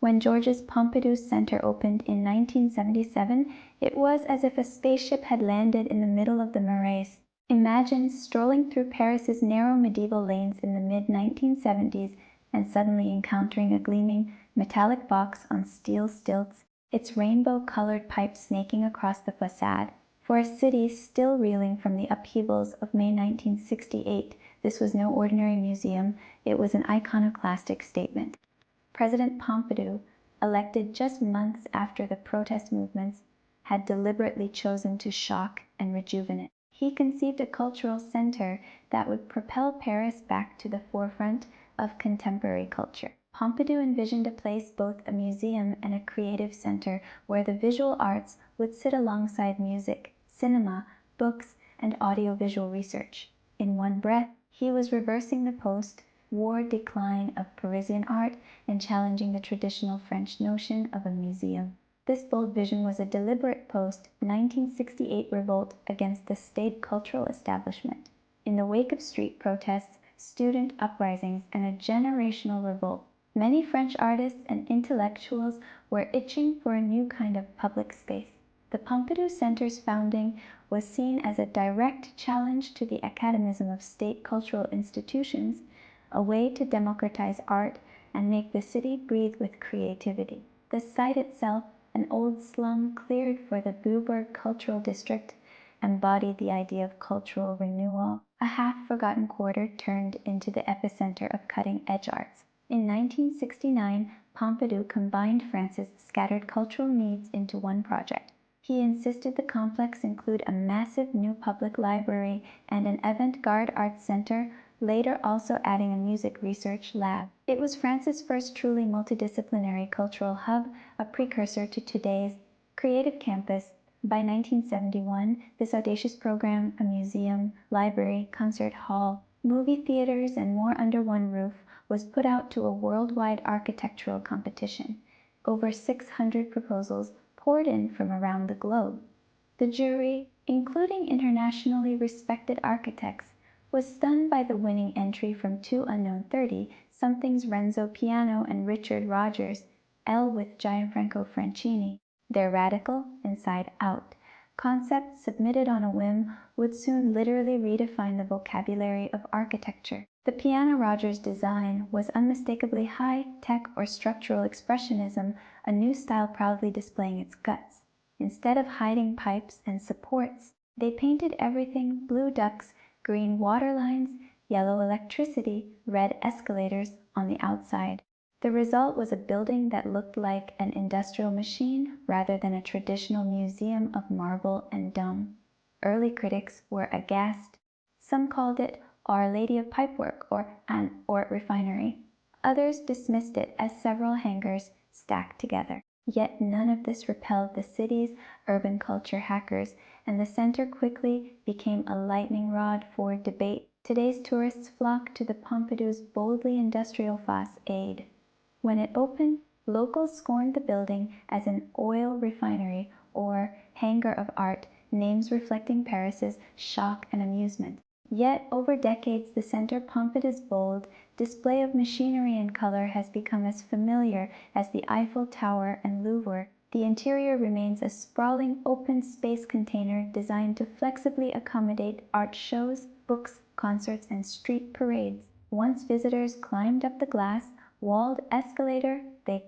When George's Pompidou Center opened in 1977, it was as if a spaceship had landed in the middle of the Marais. Imagine strolling through Paris's narrow medieval lanes in the mid-1970s and suddenly encountering a gleaming, metallic box on steel stilts, its rainbow-colored pipe snaking across the facade. For a city still reeling from the upheavals of May 1968, this was no ordinary museum, it was an iconoclastic statement. President Pompidou, elected just months after the protest movements, had deliberately chosen to shock and rejuvenate. He conceived a cultural center that would propel Paris back to the forefront of contemporary culture. Pompidou envisioned a place both a museum and a creative center where the visual arts would sit alongside music, cinema, books, and audiovisual research. In one breath, he was reversing the post-war decline of Parisian art and challenging the traditional French notion of a museum. This bold vision was a deliberate post-1968 revolt against the state cultural establishment. In the wake of street protests, student uprisings, and a generational revolt, many French artists and intellectuals were itching for a new kind of public space. The Pompidou Center's founding was seen as a direct challenge to the academism of state cultural institutions, a way to democratize art and make the city breathe with creativity. The site itself, an old slum cleared for the Beaubourg Cultural District, embodied the idea of cultural renewal, a half-forgotten quarter turned into the epicenter of cutting-edge arts. In 1969, Pompidou combined France's scattered cultural needs into one project. He insisted the complex include a massive new public library and an avant-garde arts center, later also adding a music research lab. It was France's first truly multidisciplinary cultural hub, a precursor to today's creative campus. By 1971, this audacious program, a museum, library, concert hall, movie theaters, and more under one roof, was put out to a worldwide architectural competition. Over 600 proposals poured in from around the globe. The jury, including internationally respected architects, was stunned by the winning entry from two unknown 30-somethings Renzo Piano and Richard Rogers, L with Gianfranco Francini. Their radical, inside-out concept, submitted on a whim, would soon literally redefine the vocabulary of architecture. The Piano Rogers design was unmistakably high-tech or structural expressionism, a new style proudly displaying its guts. Instead of hiding pipes and supports, they painted everything blue ducts, green water lines, yellow electricity, red escalators on the outside. The result was a building that looked like an industrial machine rather than a traditional museum of marble and dome. Early critics were aghast. Some called it Our Lady of Pipework or an art refinery. Others dismissed it as several hangars stacked together. Yet none of this repelled the city's urban culture hackers, and the center quickly became a lightning rod for debate. Today's tourists flock to the Pompidou's boldly industrial facade. When it opened, locals scorned the building as an oil refinery or hangar of art, names reflecting Paris's shock and amusement. Yet, over decades, the Centre Pompidou's bold display of machinery and color has become as familiar as the Eiffel Tower and Louvre. The interior remains a sprawling open space container designed to flexibly accommodate art shows, books, concerts, and street parades. Once visitors climbed up the glass-walled escalator, they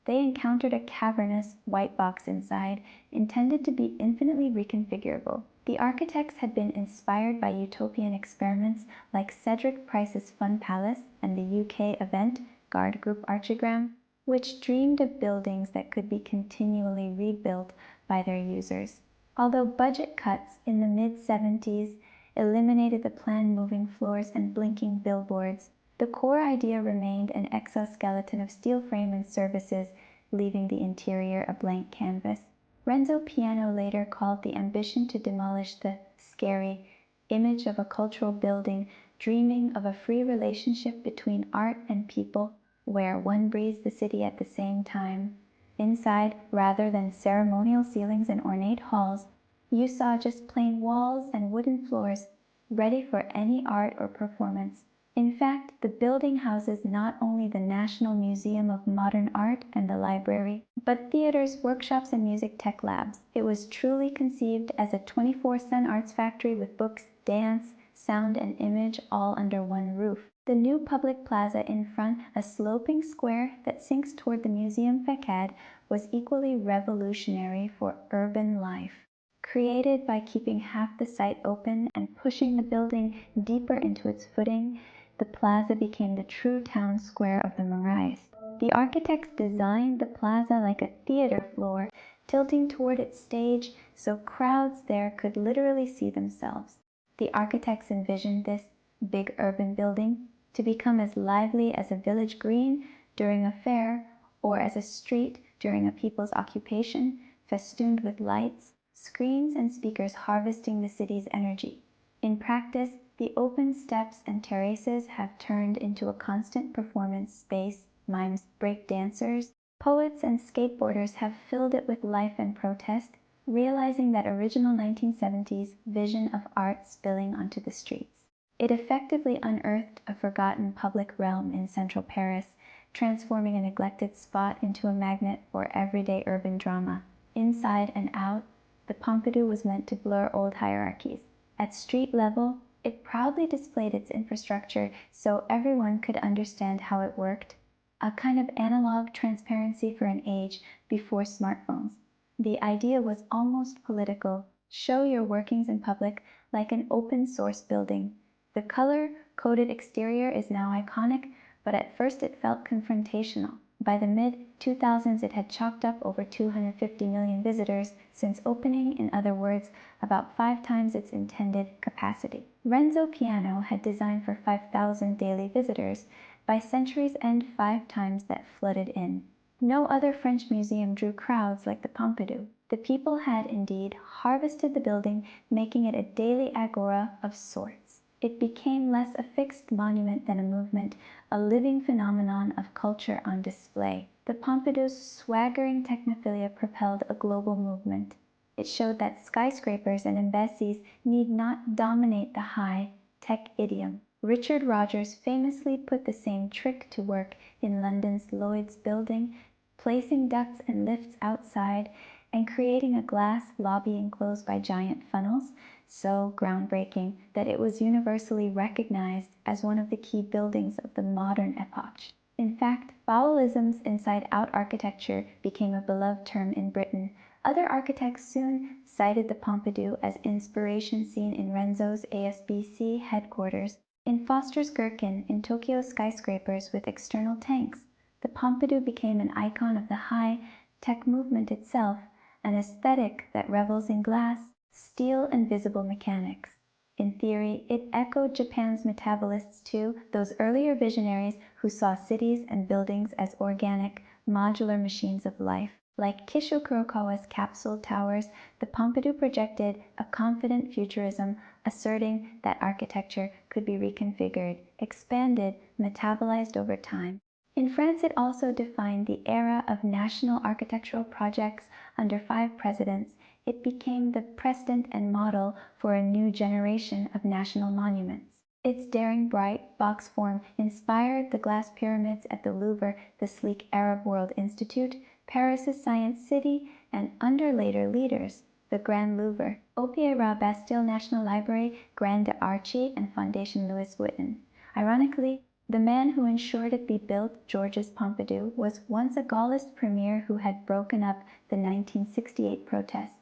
encountered a cavernous white box inside, intended to be infinitely reconfigurable. The architects had been inspired by utopian experiments like Cedric Price's Fun Palace and the UK avant-garde group ARCHI-RANTS, which dreamed of buildings that could be continually rebuilt by their users. Although budget cuts in the mid-70s eliminated the planned moving floors and blinking billboards, the core idea remained an exoskeleton of steel frame and surfaces, leaving the interior a blank canvas. Renzo Piano later called the ambition to demolish the scary image of a cultural building, dreaming of a free relationship between art and people, where one breathes the city at the same time. Inside, rather than ceremonial ceilings and ornate halls, you saw just plain walls and wooden floors, ready for any art or performance. In fact, the building houses not only the National Museum of Modern Art and the library, but theaters, workshops, and music tech labs. It was truly conceived as a 24/7 arts factory with books, dance, sound, and image all under one roof. The new public plaza in front, a sloping square that sinks toward the Museum Facade, was equally revolutionary for urban life. Created by keeping half the site open and pushing the building deeper into its footing, the plaza became the true town square of the Marais. The architects designed the plaza like a theater floor, tilting toward its stage so crowds there could literally see themselves. The architects envisioned this big urban building to become as lively as a village green during a fair, or as a street during a people's occupation, festooned with lights, screens, and speakers harvesting the city's energy. In practice, the open steps and terraces have turned into a constant performance space. Mimes, break dancers, poets, and skateboarders have filled it with life and protest, realizing that original 1970s vision of art spilling onto the streets. It effectively unearthed a forgotten public realm in central Paris, transforming a neglected spot into a magnet for everyday urban drama. Inside and out, the Pompidou was meant to blur old hierarchies. At street level, it proudly displayed its infrastructure so everyone could understand how it worked, a kind of analog transparency for an age before smartphones. The idea was almost political: show your workings in public like an open source building. The color-coded exterior is now iconic, but at first it felt confrontational. By the mid-2000s, it had chalked up over 250 million visitors since opening, in other words, about 5 times its intended capacity. Renzo piano had designed for 5,000 daily visitors. By century's end, 5 times that flooded in. No other French museum drew crowds like the Pompidou. The people had indeed harvested the building, making it a daily agora of sorts. It became less a fixed monument than a movement, a living phenomenon of culture on display. The Pompidou's swaggering technophilia propelled a global movement. It showed that skyscrapers and embassies need not dominate the high-tech idiom. Richard Rogers famously put the same trick to work in London's Lloyd's building, placing ducts and lifts outside and creating a glass lobby enclosed by giant funnels, so groundbreaking that it was universally recognized as one of the key buildings of the modern epoch. In fact, Bowellisms inside-out architecture became a beloved term in Britain. Other architects soon cited the Pompidou as inspiration seen in Renzo's ASBC headquarters, in Foster's Gherkin, in Tokyo's skyscrapers with external tanks. The Pompidou became an icon of the high-tech movement itself, an aesthetic that revels in glass, steel, and visible mechanics. In theory, it echoed Japan's metabolists too, those earlier visionaries who saw cities and buildings as organic, modular machines of life. Like Kisho Kurokawa's capsule towers, the Pompidou projected a confident futurism, asserting that architecture could be reconfigured, expanded, metabolized over time. In France, it also defined the era of national architectural projects under 5 presidents. It became the precedent and model for a new generation of national monuments. Its daring, bright box form inspired the glass pyramids at the Louvre, the sleek Arab World Institute, Paris's Science City, and under later leaders, the Grand Louvre, Opera Bastille National Library, Grand d'Archi, and Fondation Louis Vuitton. Ironically, the man who ensured it be built, Georges Pompidou, was once a Gaullist premier who had broken up the 1968 protests.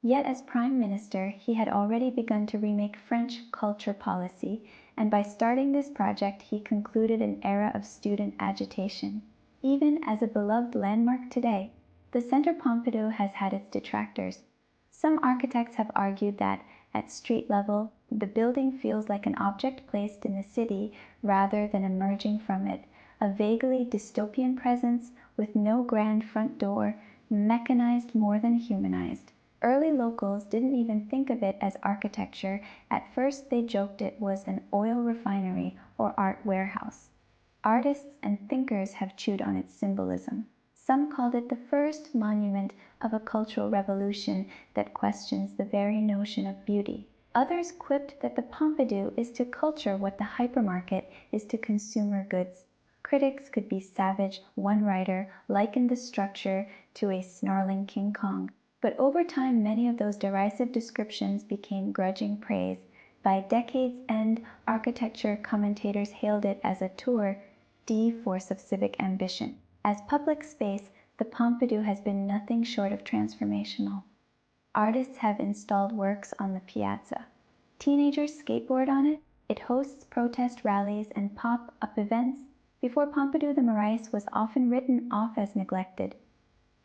Yet as prime minister, he had already begun to remake French culture policy, and by starting this project, he concluded an era of student agitation. Even as a beloved landmark today, the Centre Pompidou has had its detractors. Some architects have argued that, at street level, the building feels like an object placed in the city rather than emerging from it, a vaguely dystopian presence with no grand front door, mechanized more than humanized. Early locals didn't even think of it as architecture. At first they joked it was an oil refinery or art warehouse. Artists and thinkers have chewed on its symbolism. Some called it the first monument of a cultural revolution that questions the very notion of beauty. Others quipped that the Pompidou is to culture what the hypermarket is to consumer goods. Critics could be savage. One writer likened the structure to a snarling King Kong. But over time, many of those derisive descriptions became grudging praise. By decade's end, architecture commentators hailed it as a tour de force of civic ambition. As public space, the Pompidou has been nothing short of transformational. Artists have installed works on the Piazza. Teenagers skateboard on it. It hosts protest rallies and pop-up events. Before Pompidou, the Marais was often written off as neglected.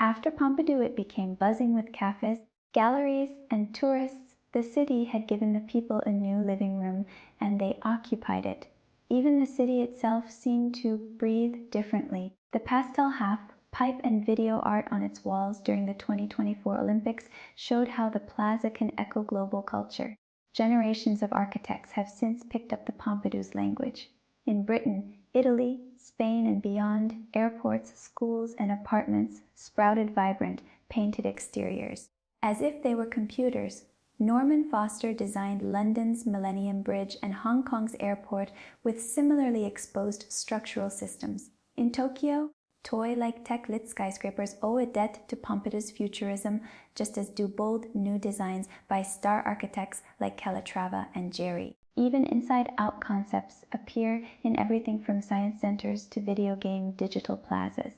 After Pompidou, it became buzzing with cafes, galleries, and tourists. The city had given the people a new living room, and they occupied it. Even the city itself seemed to breathe differently. The pastel half-pipe and video art on its walls during the 2024 Olympics showed how the plaza can echo global culture. Generations of architects have since picked up the Pompidou's language. In Britain, Italy, Spain, and beyond, airports, schools, and apartments sprouted vibrant, painted exteriors. As if they were computers, Norman Foster designed London's Millennium Bridge and Hong Kong's airport with similarly exposed structural systems. In Tokyo, toy-like tech-lit skyscrapers owe a debt to Pompidou's futurism, just as do bold new designs by star architects like Calatrava and Gehry. Even inside-out concepts appear in everything from science centers to video game digital plazas.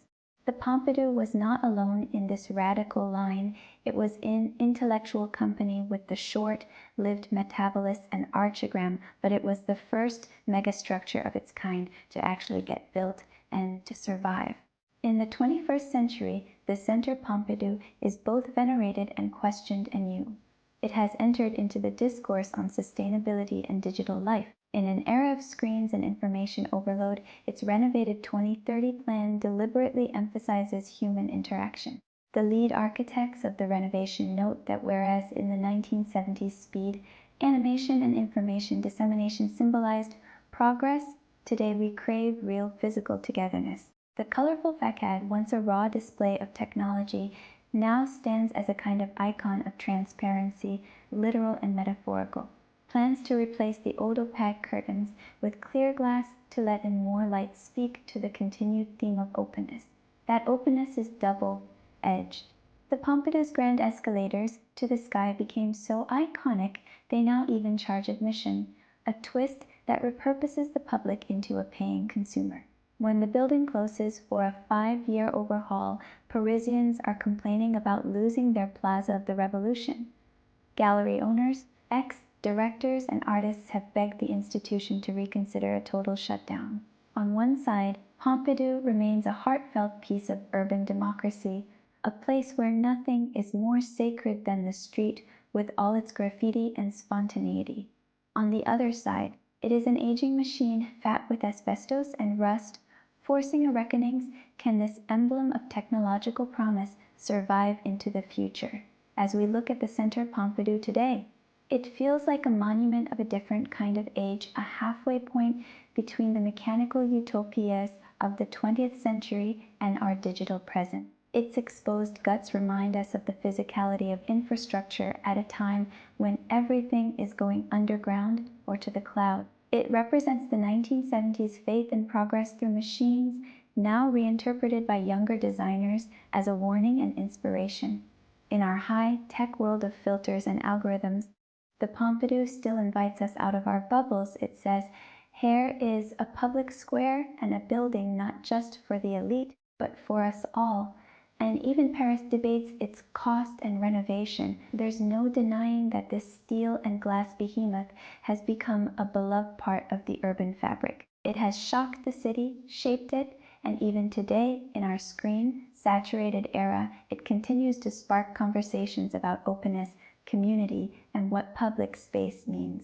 The Pompidou was not alone in this radical line. It was in intellectual company with the short-lived Metabolist and ARCHI-RANTS, but it was the first megastructure of its kind to actually get built and to survive. In the 21st century, the Centre Pompidou is both venerated and questioned anew. It has entered into the discourse on sustainability and digital life. In an era of screens and information overload, its renovated 2030 plan deliberately emphasizes human interaction. The lead architects of the renovation note that whereas in the 1970s speed, animation, and information dissemination symbolized progress, today we crave real physical togetherness. The colorful facade, once a raw display of technology, now stands as a kind of icon of transparency, literal and metaphorical. Plans to replace the old opaque curtains with clear glass to let in more light speak to the continued theme of openness. That openness is double-edged. The Pompidou's grand escalators to the sky became so iconic they now even charge admission, a twist that repurposes the public into a paying consumer. When the building closes for a 5-year overhaul, Parisians are complaining about losing their Plaza of the Revolution. Gallery owners, ex-directors, and artists have begged the institution to reconsider a total shutdown. On one side, Pompidou remains a heartfelt piece of urban democracy, a place where nothing is more sacred than the street with all its graffiti and spontaneity. On the other side, it is an aging machine fat with asbestos and rust, forcing a reckoning. Can this emblem of technological promise survive into the future? As we look at the Centre Pompidou today, it feels like a monument of a different kind of age, a halfway point between the mechanical utopias of the 20th century and our digital present. Its exposed guts remind us of the physicality of infrastructure at a time when everything is going underground or to the cloud. It represents the 1970s faith in progress through machines, now reinterpreted by younger designers as a warning and inspiration. In our high-tech world of filters and algorithms, the Pompidou still invites us out of our bubbles. It says, here is a public square and a building not just for the elite, but for us all. And even Paris debates its cost and renovation. There's no denying that this steel and glass behemoth has become a beloved part of the urban fabric. It has shocked the city, shaped it, and even today, in our screen-saturated era, it continues to spark conversations about openness, community, and what public space means.